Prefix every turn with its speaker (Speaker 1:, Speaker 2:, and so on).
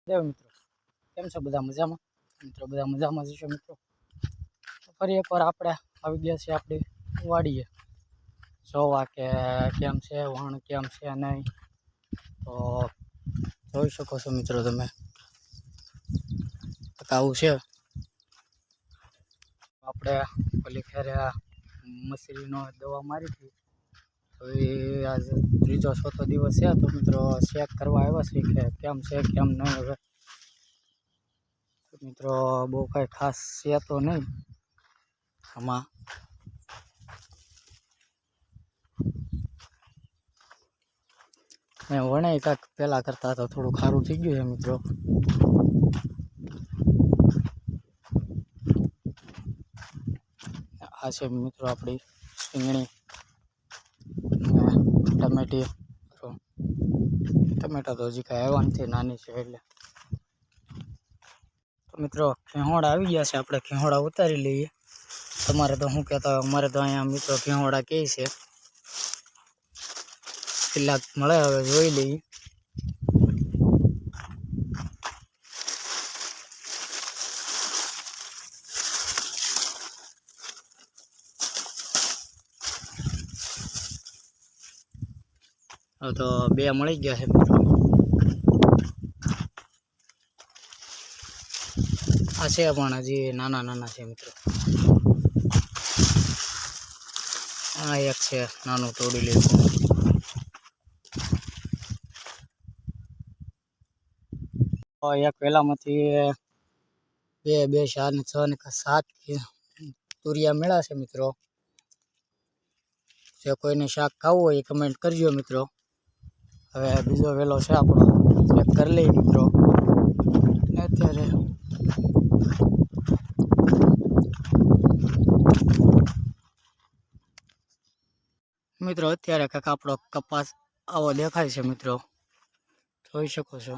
Speaker 1: દેવ મિત્રો કેમ છો બધા મજામાં? મિત્રો બધા મજામાં જશો મિત્રો. ફરી એકવાર આપણે આવી ગયા છીએ આપણી વાડીએ જોવા કે કેમ છે વણ કેમ છે નહીં. તો જોઈ શકો છો મિત્રો તમે આવું છે. આપણે પેલી ફેરે મછલીનો દવા મારી હતી તો એ આજ ત્રીજો ચોથો દિવસ છે. તો મિત્રો ચેક કરવા આવ્યા છે કે કેમ છે કેમ નહીં. હવે મિત્રો બહુ કાંઈ ખાસ છે તો નહીં આમાં. મેં વણાય કાંક પહેલાં કરતાં તો થોડું સારું થઈ ગયું છે મિત્રો. આ છે મિત્રો આપણી રીંગણી ટમેટી. ટમેટા તો હજી કાંઈ આવ્યા નથી, નાની છે એટલે. તો મિત્રો ખેહોડા આવી ગયા છે, આપણે ખેહોડા ઉતારી લઈએ. તમારે તો શું કહેતા હોય, અમારે તો અહીંયા મિત્રો ખેહોડા કહે છે. કેટલાક મળે હવે જોઈ લઈએ. તો બે મળી ગયા છે મિત્રો. આ છે પણ હજી નાના નાના છે મિત્રો. આ એક છે નાનું તોડી લીધું. એક વેલામાંથી બે 4 ને 6 ને 7 તુરિયા મળ્યા છે મિત્રો. જે કોઈને શાક ખાવું હોય એ કમેન્ટ કરજો મિત્રો. હવે બીજો વેલો છે આપણો, ચેક કરી લઈએ મિત્રો. અત્યારે મિત્રો અત્યારે કાંઈક આપણો કપાસ આવો દેખાય છે મિત્રો, જોઈ શકો છો.